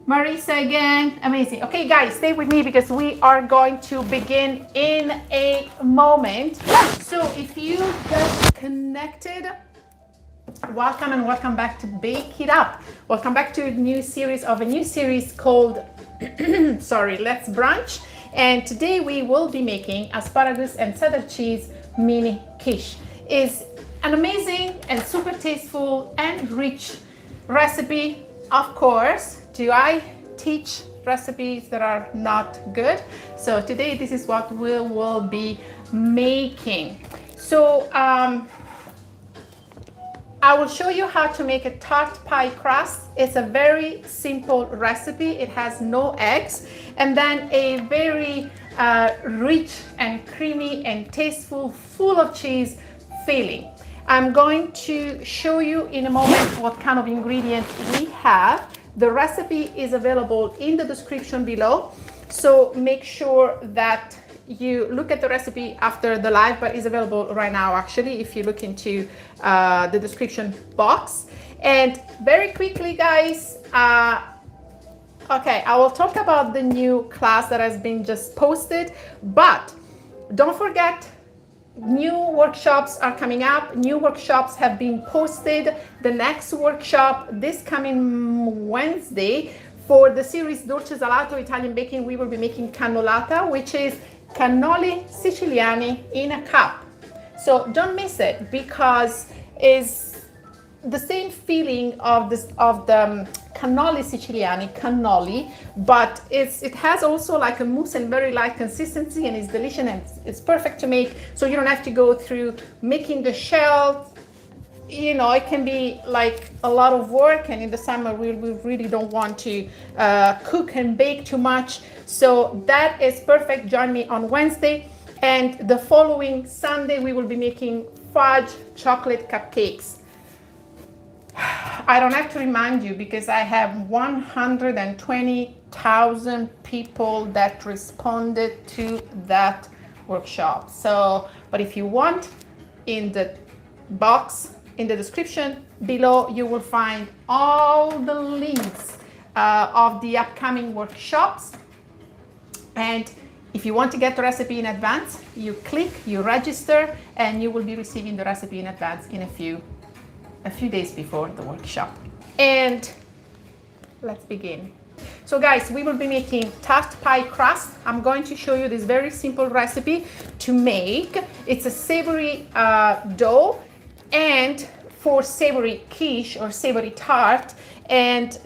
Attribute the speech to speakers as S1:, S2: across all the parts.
S1: Marisa again, amazing. Okay guys, stay with me because we are going to begin in a moment. So if you just connected, welcome and welcome back to Bake It Up. Welcome back to a new series called Let's Brunch. And today we will be making asparagus and cheddar cheese mini quiche. It's an amazing and super tasteful and rich recipe. Of course, do I teach recipes that are not good? So today this is what we will be making. So I will show you how to make a tart pie crust. It's a very simple recipe. It has no eggs, and then a very rich and creamy and tasteful, full of cheese filling. I'm going to show you in a moment what kind of ingredients we have. The recipe is available in the description below, so make sure that you look at the recipe after the live, but it's available right now actually if you look into the description box. And very quickly guys, okay, I will talk about the new class that has been just posted, but don't forget, new workshops are coming up. New workshops have been posted. The next workshop this coming Wednesday for the series Dolcesalato Italian baking, we will be making cannolata, which is cannoli Siciliani in a cup. So don't miss it because it's the same feeling of the cannoli Siciliani, cannoli, but it has also like a mousse and very light consistency, and it's delicious and it's perfect to make. So you don't have to go through making the shell. You know, it can be like a lot of work, and in the summer we really don't want to cook and bake too much. So that is perfect. Join me on Wednesday, and the following Sunday we will be making fudge chocolate cupcakes. I don't have to remind you because I have 120,000 people that responded to that workshop. So, but if you want, in the box in the description below, you will find all the links of the upcoming workshops. And if you want to get the recipe in advance, you click, you register, and you will be receiving the recipe in advance in a few days before the workshop. And let's begin. So guys, we will be making tart pie crust. I'm going to show you this very simple recipe to make. It's a savory dough, and for savory quiche or savory tart, and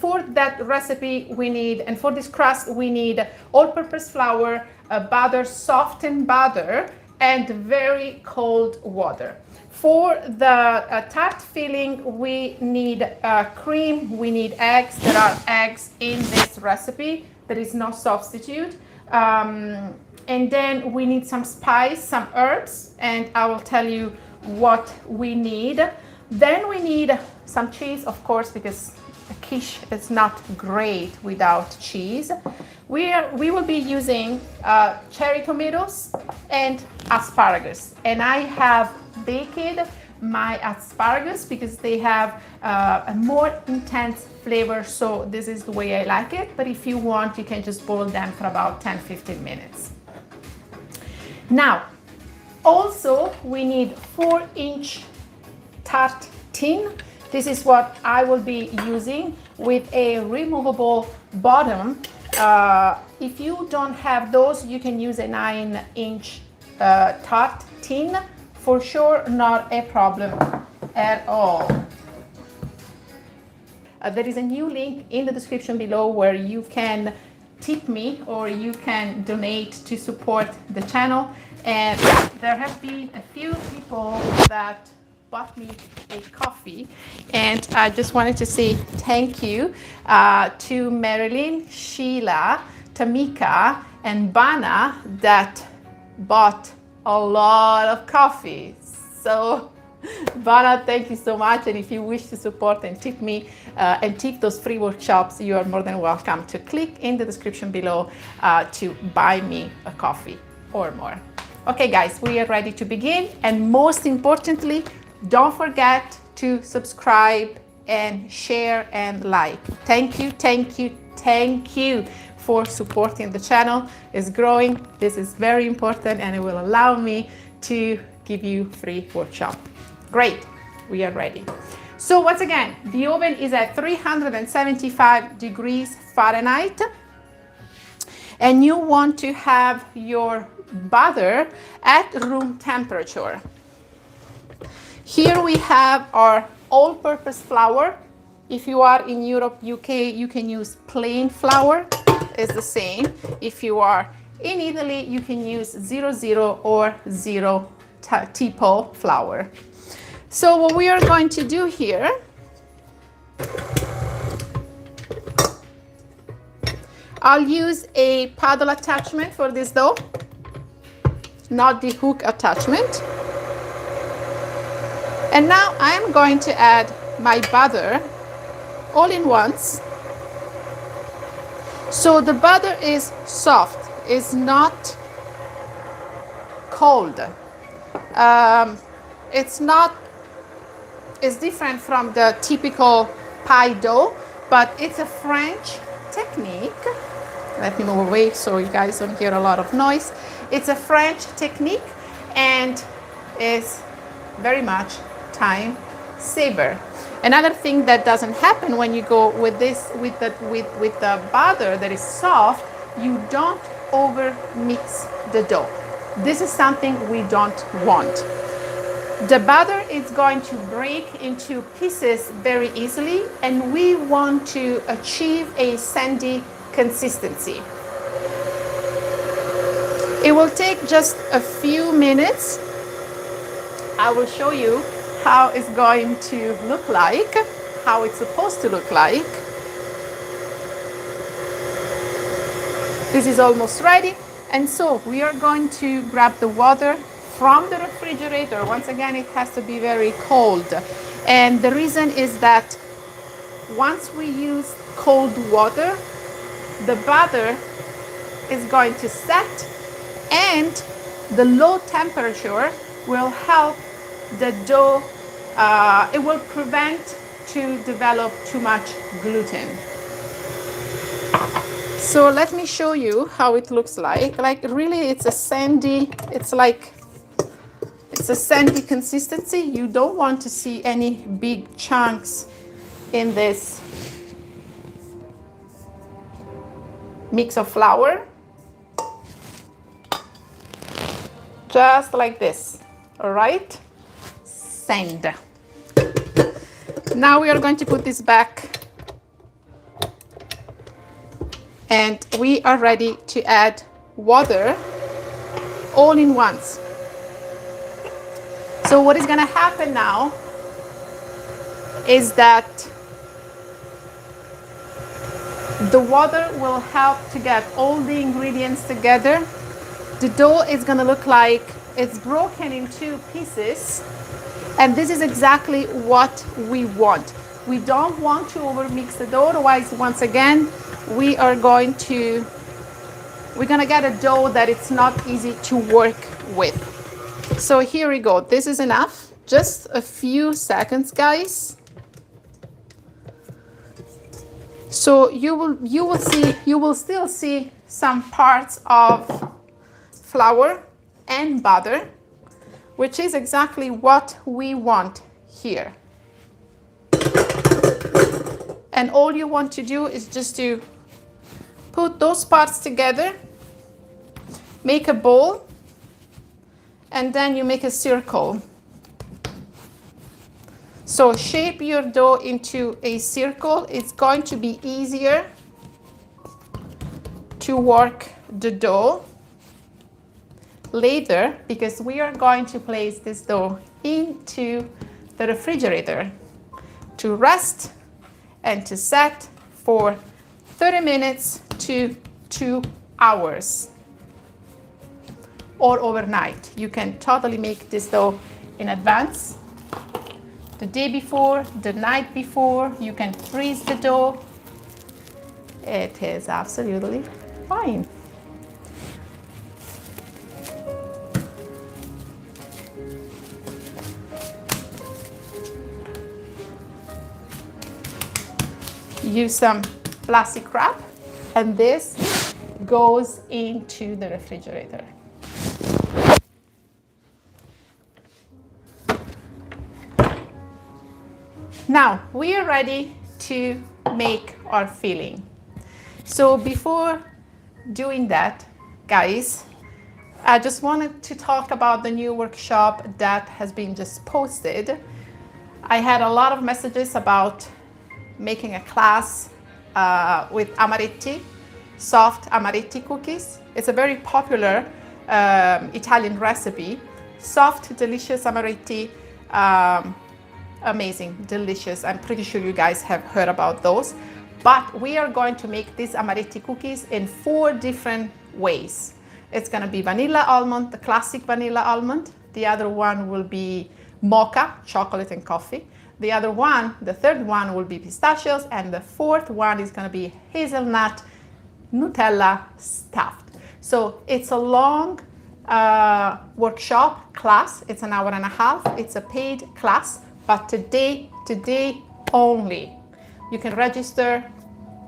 S1: for that recipe we need, and for this crust we need all-purpose flour, butter, softened butter, and very cold water. For the tart filling, we need cream, we need eggs. There are eggs in this recipe. There is no substitute. And then we need some spice, some herbs, and I will tell you what we need. Then we need some cheese, of course, because a quiche is not great without cheese. We will be using cherry tomatoes and asparagus, and I have baked my asparagus because they have a more intense flavor, so this is the way I like it. But if you want, you can just boil them for about 10-15 minutes. Now, also we need 4-inch tart tin. This is what I will be using with a removable bottom. If you don't have those, you can use a 9-inch tart tin. For sure, not a problem at all. There is a new link in the description below where you can tip me or you can donate to support the channel. And there have been a few people that bought me a coffee, and I just wanted to say thank you to Marilyn, Sheila, Tamika, and Bana that bought a lot of coffee. So Bana, thank you so much, and if you wish to support and tip me and tip those free workshops, you are more than welcome to click in the description below to buy me a coffee or more. Okay guys, we are ready to begin, and most importantly, don't forget to subscribe and share and like. Thank you, thank you, thank you for supporting the channel. It's growing. This is very important and it will allow me to give you free workshop. Great, we are ready. So once again, the oven is at 375 degrees Fahrenheit and you want to have your butter at room temperature. Here we have our all-purpose flour. If you are in Europe, UK, you can use plain flour, it's the same. If you are in Italy, you can use 00 or zero tipo flour. So what we are going to do here, I'll use a paddle attachment for this dough, not the hook attachment. And now I'm going to add my butter all in once. So the butter is soft, it's not cold. It's different from the typical pie dough, but it's a French technique. Let me move away so you guys don't hear a lot of noise. It's a French technique and is very much time saver. Another thing that doesn't happen when you go with this, with the butter that is soft, you don't over mix the dough. This is something we don't want. The butter is going to break into pieces very easily and we want to achieve a sandy consistency. It will take just a few minutes. I will show you how it's going to look like, how it's supposed to look like. This is almost ready. And so we are going to grab the water from the refrigerator. Once again, it has to be very cold. And the reason is that once we use cold water, the butter is going to set and the low temperature will help the dough, it will prevent to develop too much gluten. So let me show you how it looks like. Like really it's a sandy, it's a sandy consistency. You don't want to see any big chunks in this mix of flour. Just like this, all right? Sand. Now we are going to put this back and we are ready to add water all in once. So what is going to happen now is that the water will help to get all the ingredients together. The dough is going to look like it's broken in two pieces. And this is exactly what we want. We don't want to overmix the dough, otherwise, once again, we're gonna get a dough that it's not easy to work with. So here we go. This is enough. Just a few seconds, guys. So you will still see some parts of flour and butter, which is exactly what we want here. And all you want to do is just to put those parts together, make a bowl, and then you make a circle. So shape your dough into a circle. It's going to be easier to work the dough later because we are going to place this dough into the refrigerator to rest and to set for 30 minutes to 2 hours or overnight. You can totally make this dough in advance. The day before, the night before, you can freeze the dough. It is absolutely fine. use some plastic wrap, and this goes into the refrigerator. Now we are ready to make our filling. So before doing that, guys, I just wanted to talk about the new workshop that has been just posted. I had a lot of messages about making a class with amaretti, soft amaretti cookies. It's a very popular Italian recipe. Soft, delicious amaretti, amazing, delicious. I'm pretty sure you guys have heard about those. But we are going to make these amaretti cookies in 4 different ways. It's gonna be vanilla almond, the classic vanilla almond. The other one will be mocha, chocolate and coffee. The other one, the third one, will be pistachios, and the fourth one is gonna be hazelnut Nutella stuffed. So it's a long workshop class. It's an hour and a half. It's a paid class, but today only. You can register,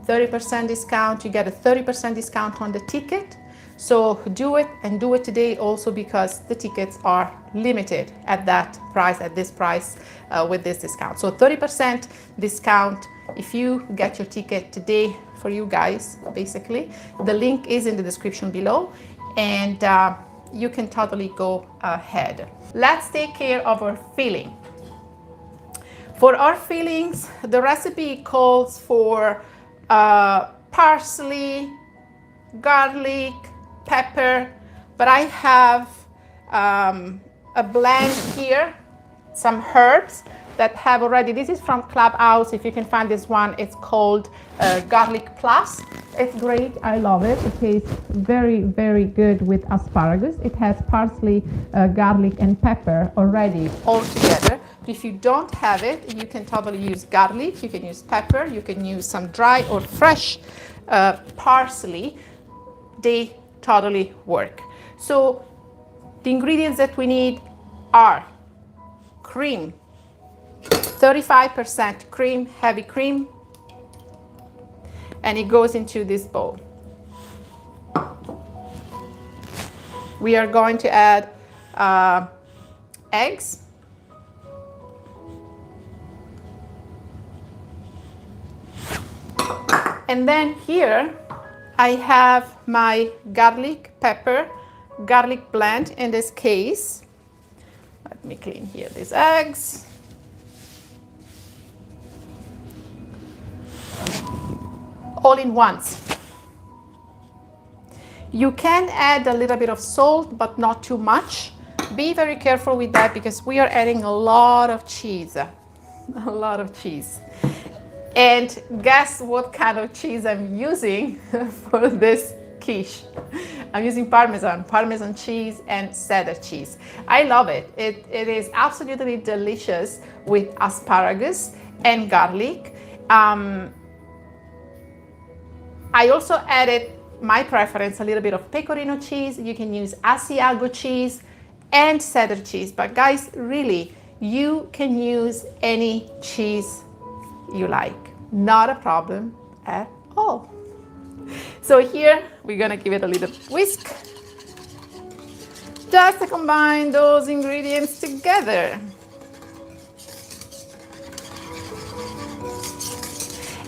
S1: 30% discount. You get a 30% discount on the ticket. So do it, and do it today also, because the tickets are limited at that price, at this price, with this discount. So 30% discount if you get your ticket today, for you guys, basically. The link is in the description below, and you can totally go ahead. Let's take care of our filling. For our fillings, the recipe calls for parsley, garlic, pepper, but I have a blend here, some herbs that have already, this is from Clubhouse. If you can find this one, it's called Garlic Plus. It's great, I love it. It tastes very, very good with asparagus. It has parsley, garlic and pepper already all together. If you don't have it, you can totally use garlic, you can use pepper, you can use some dry or fresh parsley. They totally work. So the ingredients that we need are cream, 35% cream, heavy cream, and it goes into this bowl. We are going to add eggs, and then here I have my garlic, pepper, garlic blend in this case. Let me clean here these eggs. All in once. You can add a little bit of salt, but not too much. Be very careful with that, because we are adding a lot of cheese. A lot of cheese. And guess what kind of cheese I'm using for this quiche? I'm using Parmesan cheese and cheddar cheese. I love it. It is absolutely delicious with asparagus and garlic. I also added, my preference, a little bit of pecorino cheese. You can use Asiago cheese and cheddar cheese. But guys, really, you can use any cheese you like. Not a problem at all. So here, we're gonna give it a little whisk, just to combine those ingredients together.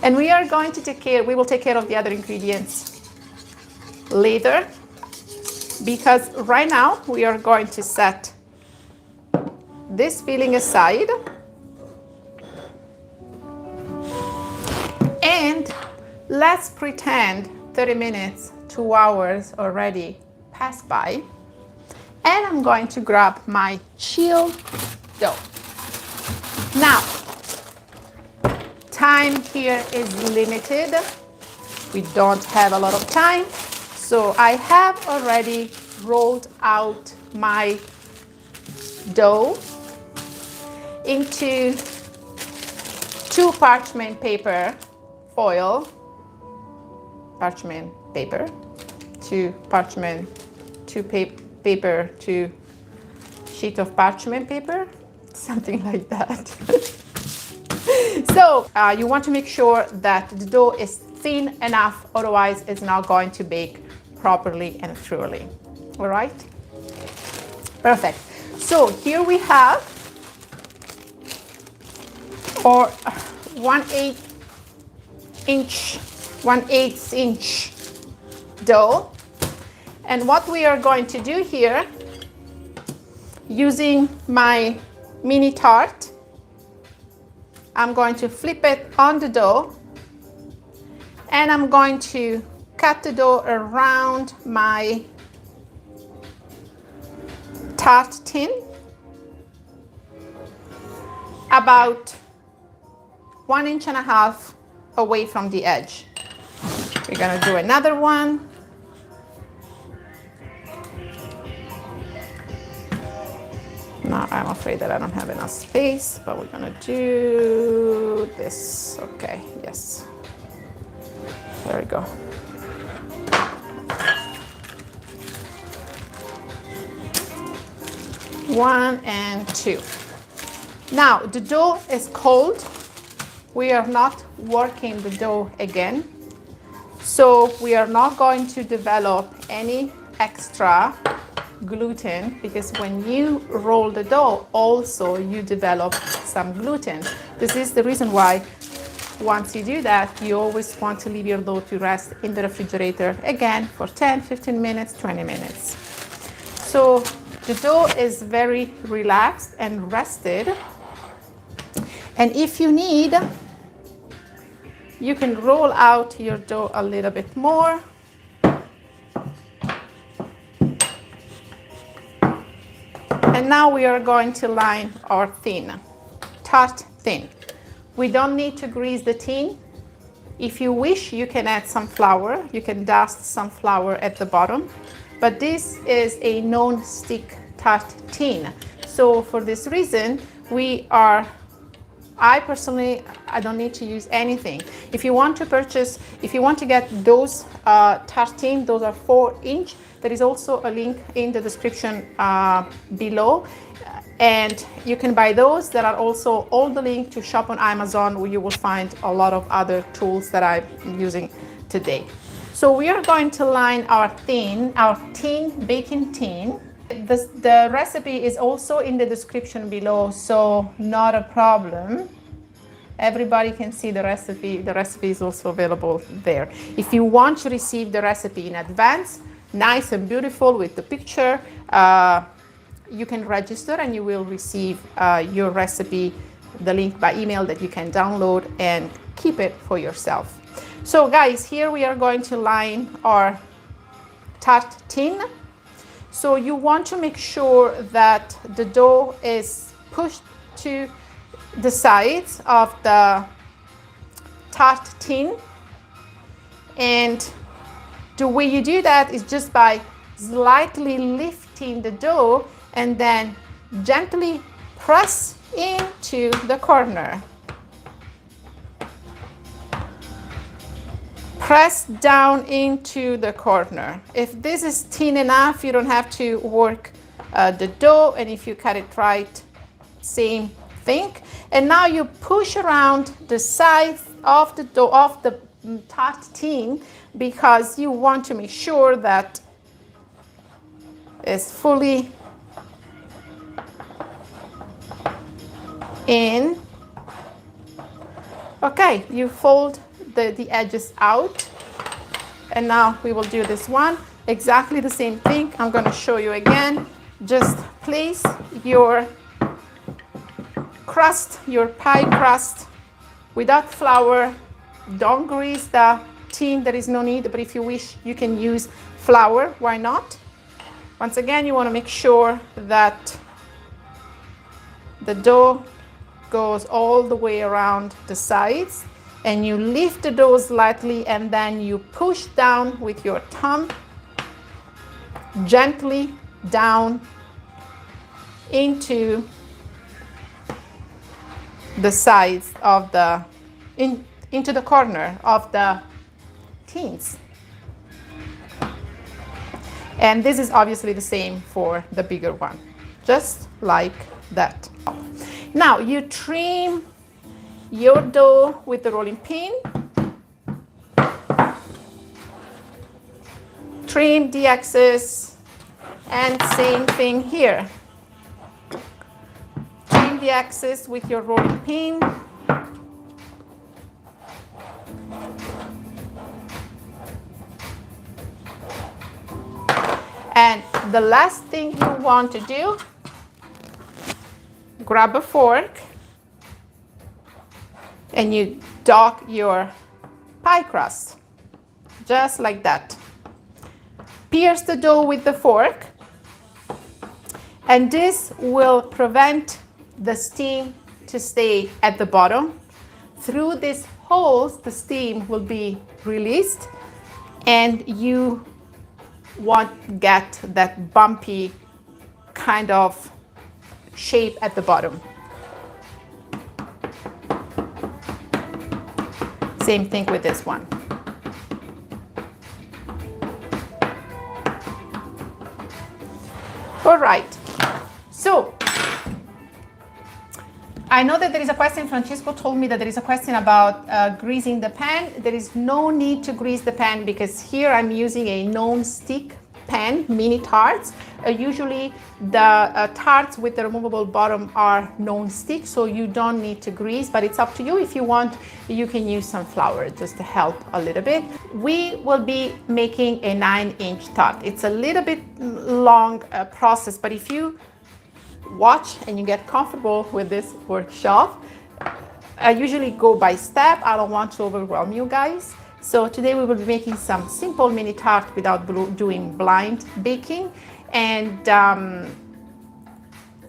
S1: And we are going to we will take care of the other ingredients later, because right now we are going to set this filling aside, and let's pretend 30 minutes, 2 hours already passed by, and I'm going to grab my chilled dough. Now, time here is limited. We don't have a lot of time, so I have already rolled out my dough into 2 parchment paper foil, parchment paper, 2 parchment, 2 paper, 2 sheet of parchment paper, something like that. So you want to make sure that the dough is thin enough, otherwise it's not going to bake properly and thoroughly. All right? Perfect. So here we have our 1/8 inch dough. And what we are going to do here, using my mini tart, I'm going to flip it on the dough, and I'm going to cut the dough around my tart tin, about 1.5 inches away from the edge. We're gonna do another one. Now I'm afraid that I don't have enough space, but we're gonna do this. Okay, yes. There we go. One and two. Now the dough is cold. We are not working the dough again. So we are not going to develop any extra gluten, because when you roll the dough, also you develop some gluten. This is the reason why once you do that, you always want to leave your dough to rest in the refrigerator again for 10, 15 minutes, 20 minutes. So the dough is very relaxed and rested. And if you need, you can roll out your dough a little bit more. And now we are going to line our tin, tart tin. We don't need to grease the tin. If you wish, you can add some flour. You can dust some flour at the bottom. But this is a non-stick tart tin. So for this reason, I personally don't need to use anything. If you want to get those tart tin, those are 4-inch. There is also a link in the description below, and you can buy those. There are also all the link to shop on Amazon, where you will find a lot of other tools that I'm using today. So we are going to line our baking tin. The recipe is also in the description below, so not a problem. Everybody can see the recipe. The recipe is also available there. If you want to receive the recipe in advance, nice and beautiful with the picture, you can register and you will receive your recipe, the link by email that you can download and keep it for yourself. So guys, here we are going to line our tart tin. So you want to make sure that the dough is pushed to the sides of the tart tin, and the way you do that is just by slightly lifting the dough and then gently press into the corner. Press down into the corner. If this is thin enough, you don't have to work the dough, and if you cut it right, same thing. And now you push around the sides of the dough, of the tart tin, because you want to make sure that it's fully in. Okay, you fold the edges out, and now we will do this one. Exactly the same thing. I'm going to show you again. Just place your crust, your pie crust, without flour. Don't grease the tin, there is no need, but if you wish, you can use flour. Why not? Once again, you want to make sure that the dough goes all the way around the sides, and you lift the dough slightly, and then you push down with your thumb, gently down into the sides of the, into the corner of the tins. And this is obviously the same for the bigger one, just like that. Now you trim your dough with the rolling pin. Trim the excess, and same thing here. Trim the excess with your rolling pin. And the last thing you want to do, grab a fork and you dock your pie crust, just like that. Pierce the dough with the fork, and this will prevent the steam to stay at the bottom. Through these holes, the steam will be released, and you won't get that bumpy kind of shape at the bottom. Same thing with this one. All right, so I know that there is a question. Francesco told me that there is a question about greasing the pan. There is no need to grease the pan because here I'm using a non-stick pan, mini tarts. Usually the tarts with the removable bottom are non-stick, so you don't need to grease, but it's up to you. If you want, you can use some flour just to help a little bit. We will be making a 9-inch tart. It's a little bit long process, but if you watch and you get comfortable with this workshop, I usually go by step. I don't want to overwhelm you guys. So today we will be making some simple mini tart without doing blind baking, and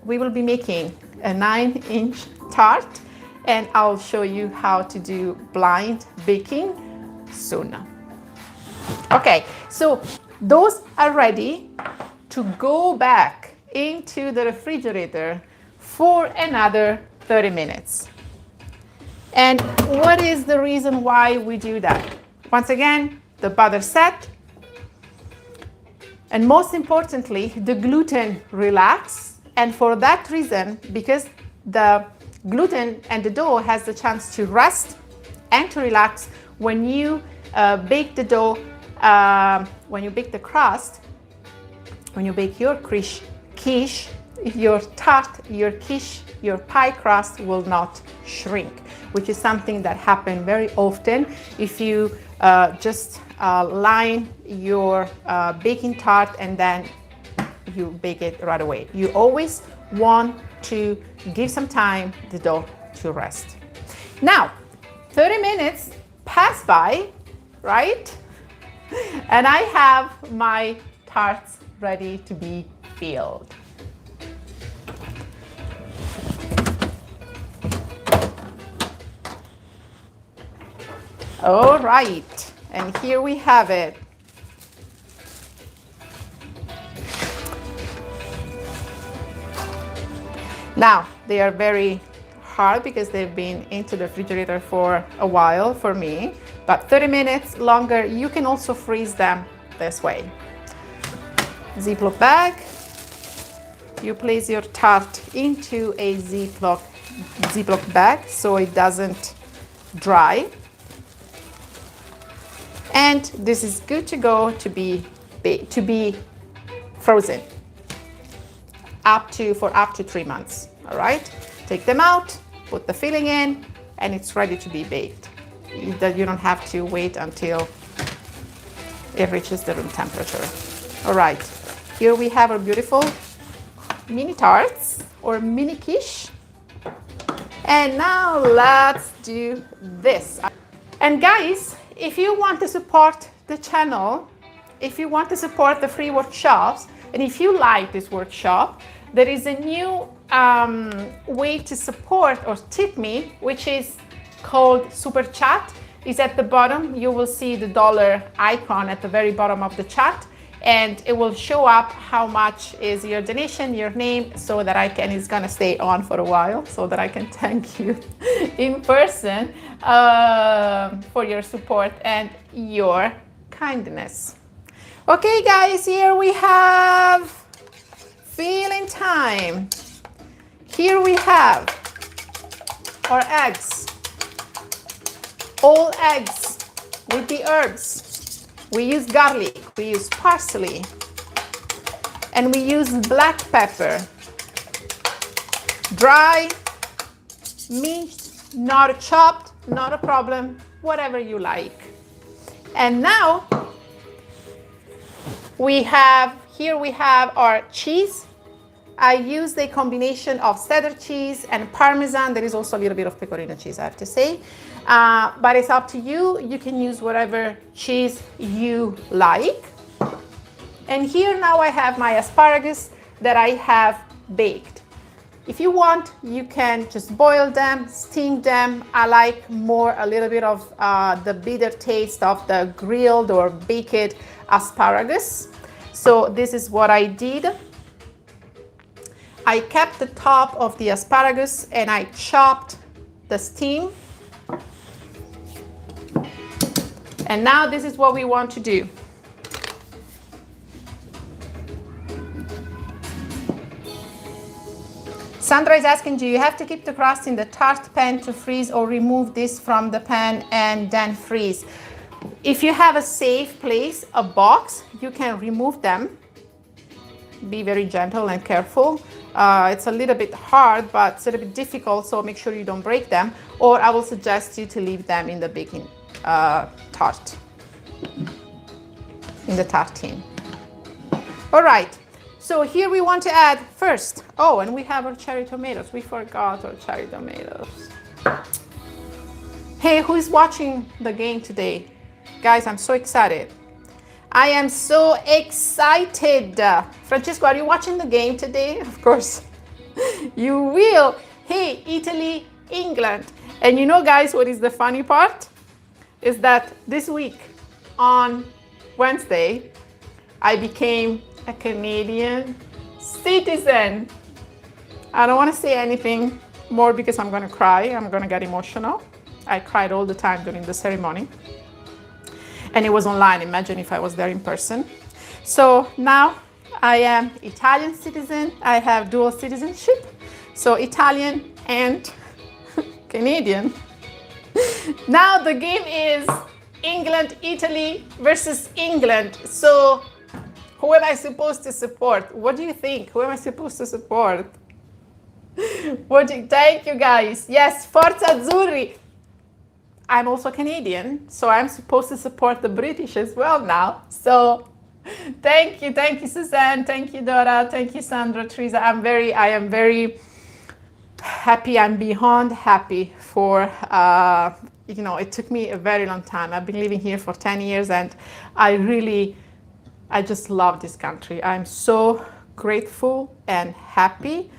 S1: we will be making a 9-inch tart, and I'll show you how to do blind baking soon. Okay, so those are ready to go back into the refrigerator for another 30 minutes. And what is the reason why we do that? Once again, the butter set, and most importantly, the gluten relax. And for that reason, because the gluten and the dough has the chance to rest and to relax when you bake the dough, when you bake the crust, when you bake your quiche, your tart, your quiche, your pie crust will not shrink, which is something that happens very often if you just line your baking tart and then you bake it right away. You always want to give some time the dough to rest. Now, 30 minutes pass by, right? And I have my tarts ready to be filled. All right, and here we have it. Now, they are very hard because they've been into the refrigerator for a while for me, but 30 minutes longer. You can also freeze them this way. Ziploc bag. You place your tart into a Ziploc bag so it doesn't dry. And this is good to go to be frozen for up to 3 months. All right, take them out, put the filling in, and it's ready to be baked. You don't have to wait until it reaches the room temperature. All right, here we have our beautiful mini tarts or mini quiche. And now let's do this. And guys, if you want to support the channel, if you want to support the free workshops, and if you like this workshop, there is a new way to support or tip me, which is called Super Chat. It's at the bottom. You will see the dollar icon at the very bottom of the chat, and it will show up how much is your donation, your name, so that it's gonna stay on for a while, so that I can thank you in person for your support and your kindness. Okay guys, here we have filling time. Here we have our eggs. all eggs with the herbs. We use garlic, we use parsley, and we use black pepper. Dry, minced, not chopped, not a problem, whatever you like. And now we have our cheese. I used a combination of cheddar cheese and Parmesan. There is also a little bit of pecorino cheese, I have to say. But it's up to you. You can use whatever cheese you like. And here now I have my asparagus that I have baked. If you want, you can just boil them, steam them. I like a little bit of the bitter taste of the grilled or baked asparagus. So this is what I did. I kept the top of the asparagus and I chopped the stem. And now this is what we want to do. Sandra is asking, do you have to keep the crust in the tart pan to freeze or remove this from the pan and then freeze? If you have a safe place, a box, you can remove them. Be very gentle and careful. It's a little bit hard, but it's a little bit difficult, so make sure you don't break them. Or I will suggest you to leave them in the baking tart, in the tart tin. All right, so here we want to add first, oh, and we have our cherry tomatoes. We forgot our cherry tomatoes. Hey, who is watching the game today? Guys, I'm so excited. I am so excited. Francesco, are you watching the game today? Of course, you will. Hey, Italy, England. And you know, guys, what is the funny part? Is that this week, on Wednesday, I became a Canadian citizen. I don't want to say anything more because I'm going to cry. I'm going to get emotional. I cried all the time during the ceremony. And it was online. Imagine if I was there in person. So now I am Italian citizen. I have dual citizenship. So Italian and Canadian. Now the game is England, Italy versus England. So who am I supposed to support? What do you think? Who am I supposed to support? Thank you, guys. Yes, Forza Azzurri. I'm also Canadian, so I'm supposed to support the British as well now. So thank you, Suzanne. Thank you, Dora. Thank you, Sandra, Teresa. I am very happy. I'm beyond happy for, you know, it took me a very long time. I've been living here for 10 years and I just love this country. I'm so grateful and happy.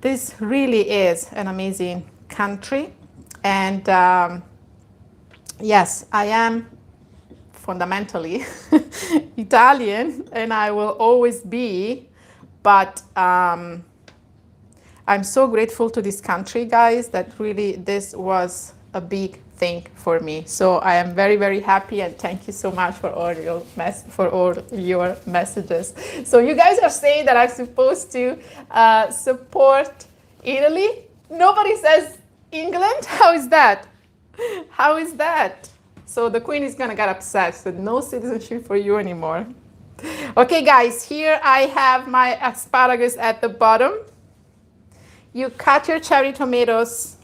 S1: This really is an amazing country. And yes, I am fundamentally Italian and I will always be, but I'm so grateful to this country, guys, that really this was a big thing for me. So I am very, very happy and thank you so much for all your messages. So you guys are saying that I'm supposed to support Italy. Nobody says England. How is that? How is that? So the Queen is gonna get upset. So no citizenship for you anymore. Okay, guys, here I have my asparagus at the bottom. You cut your cherry tomatoes.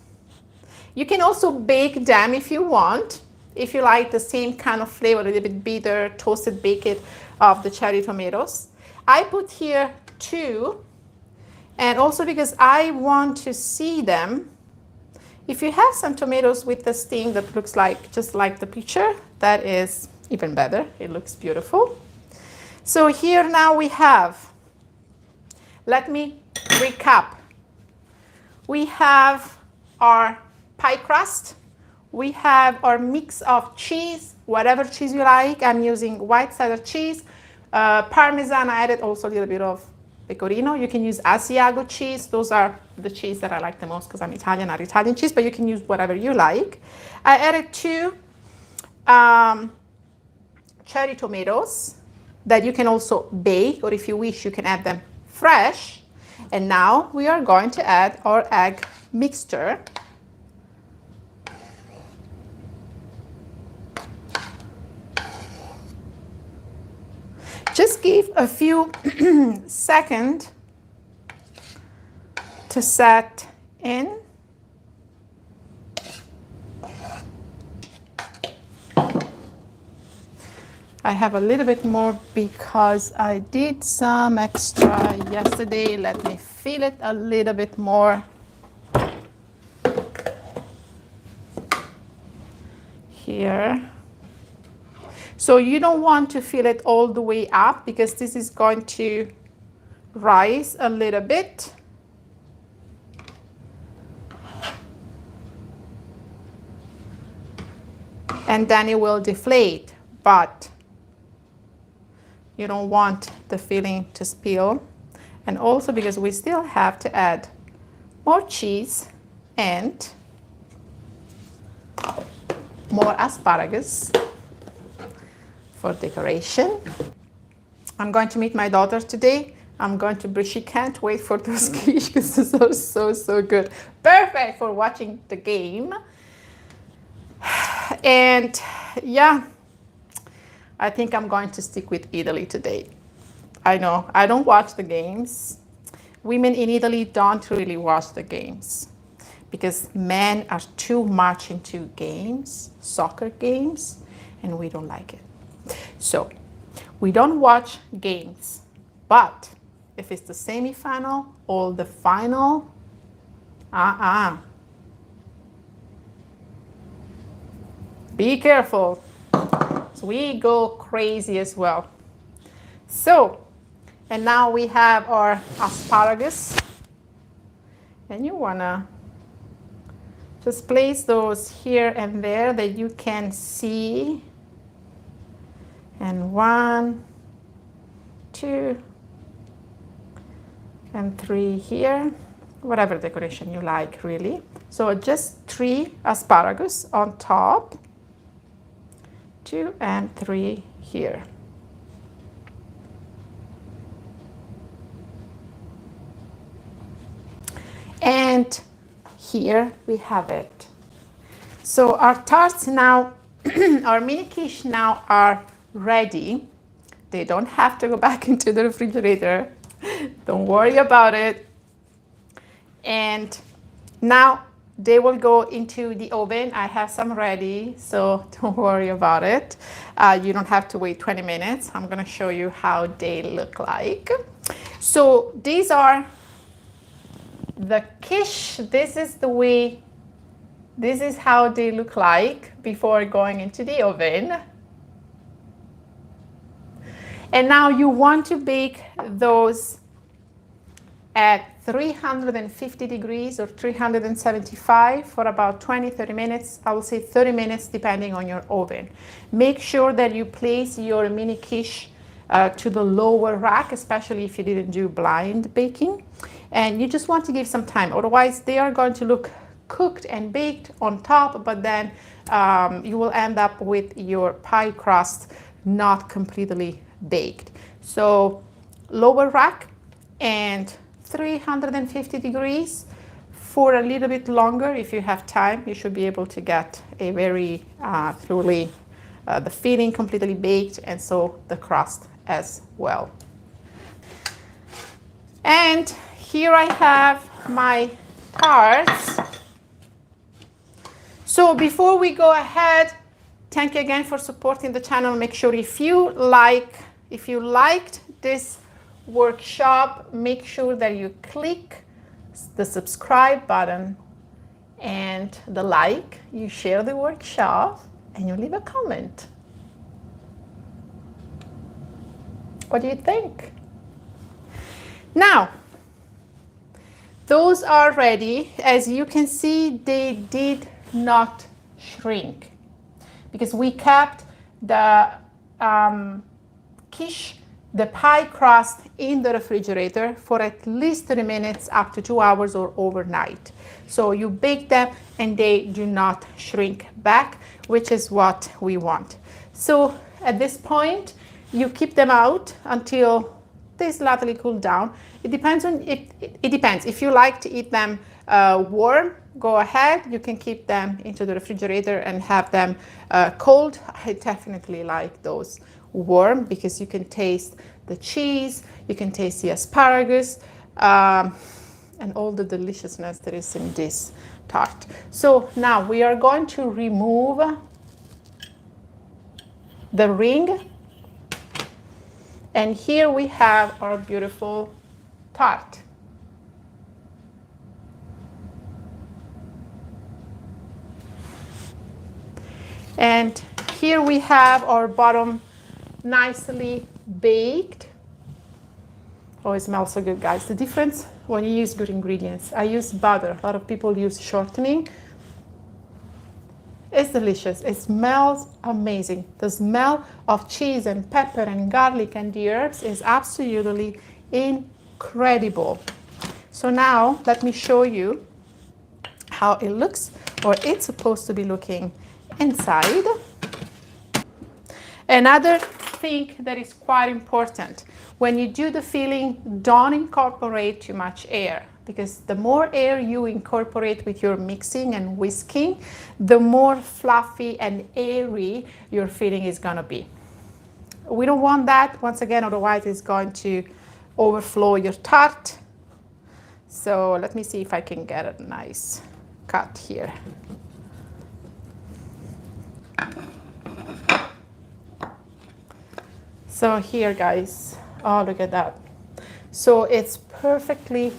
S1: You can also bake them if you want. If you like the same kind of flavor, a little bit bitter, toasted baked of the cherry tomatoes. I put here 2, and also because I want to see them. If you have some tomatoes with the stem that looks like, just like the picture, that is even better. It looks beautiful. So here now we have, let me recap. We have our pie crust. We have our mix of cheese, whatever cheese you like. I'm using white cheddar cheese. Parmesan, I added also a little bit of pecorino. You can use Asiago cheese. Those are the cheese that I like the most because I'm Italian, not Italian cheese, but you can use whatever you like. I added 2 cherry tomatoes that you can also bake, or if you wish, you can add them fresh. And now we are going to add our egg mixture. Just give a few seconds to set in. I have a little bit more because I did some extra yesterday. Let me fill it a little bit more. Here. So you don't want to fill it all the way up because this is going to rise a little bit. And then it will deflate, but you don't want the filling to spill. And also because we still have to add more cheese and more asparagus for decoration. I'm going to meet my daughter today. She can't wait for those quiche because these are so good. Perfect for watching the game. And yeah, I think I'm going to stick with Italy today. I know, I don't watch the games. Women in Italy don't really watch the games because men are too much into games, soccer games, and we don't like it. So we don't watch games, but if it's the semi-final or the final, be careful. So we go crazy as well. So, and now we have our asparagus. And you wanna just place those here and there that you can see. And 1, 2, and 3 here. Whatever decoration you like, really. So just 3 asparagus on top. 2 and 3 here. And here we have it. So our tarts now, our mini quiche now are ready. They don't have to go back into the refrigerator. Don't worry about it. And now they will go into the oven. I have some ready, so don't worry about it. You don't have to wait 20 minutes. I'm gonna show you how they look like. So these are the quiche. This is how they look like before going into the oven. And now you want to bake those at 350 degrees or 375 for about 20-30 minutes. I will say 30 minutes depending on your oven. Make sure that you place your mini quiche to the lower rack, especially if you didn't do blind baking. And you just want to give some time, otherwise they are going to look cooked and baked on top, but then you will end up with your pie crust not completely baked. So lower rack and 350 degrees for a little bit longer. If you have time, you should be able to get a very truly the filling completely baked, and so the crust as well. And here I have my tarts. So before we go ahead, thank you again for supporting the channel. Make sure if you liked this workshop, make sure that you click the subscribe button and the like, you share the workshop, and you leave a comment. What do you think? Now, those are ready. As you can see, they did not shrink because we kept the quiche, the pie crust, in the refrigerator for at least 30 minutes, up to 2 hours or overnight. So you bake them and they do not shrink back, which is what we want. So at this point, you keep them out until they slightly cool down. It depends on it depends. If you like to eat them warm, go ahead. You can keep them into the refrigerator and have them cold. I definitely like those warm because you can taste the cheese, you can taste the asparagus, and all the deliciousness that is in this tart. So now we are going to remove the ring, and here we have our beautiful tart. And here we have our bottom nicely baked. Oh, it smells so good, guys. The difference when you use good ingredients. I use butter. A lot of people use shortening. It's delicious. It smells amazing. The smell of cheese and pepper and garlic and the herbs is absolutely incredible. So now let me show you how it looks, or it's supposed to be looking inside. Another thing that is quite important, when you do the filling, don't incorporate too much air, because the more air you incorporate with your mixing and whisking, the more fluffy and airy your filling is gonna be. We don't want that, once again, otherwise it's going to overflow your tart. So let me see if I can get a nice cut here. So here, guys, oh, look at that. So it's perfectly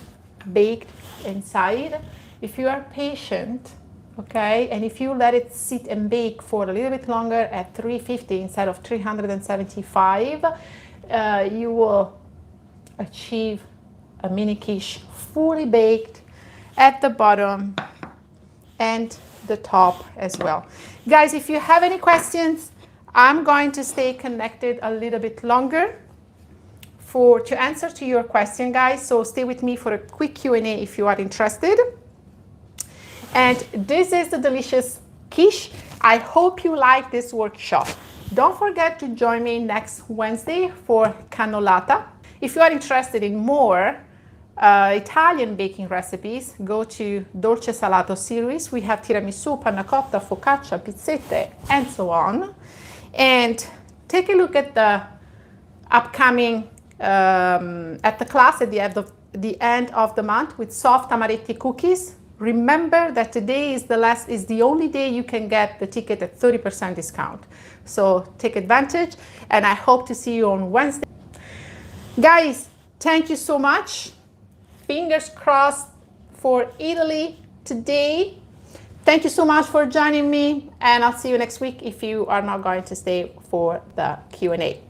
S1: baked inside. If you are patient, okay, and if you let it sit and bake for a little bit longer at 350 instead of 375, you will achieve a mini quiche fully baked at the bottom and the top as well. Guys, if you have any questions, I'm going to stay connected a little bit longer to answer to your question, guys. So stay with me for a quick Q&A if you are interested. And this is the delicious quiche. I hope you like this workshop. Don't forget to join me next Wednesday for Cannolata. If you are interested in more Italian baking recipes, go to Dolcesalato series. We have tiramisu, panna cotta, focaccia, pizzette, and so on. And take a look at the upcoming, at the class at the end of the month with soft amaretti cookies. Remember that today is the only day you can get the ticket at 30% discount. So take advantage, and I hope to see you on Wednesday. Guys, thank you so much. Fingers crossed for Italy today. Thank you so much for joining me, and I'll see you next week if you are not going to stay for the Q&A.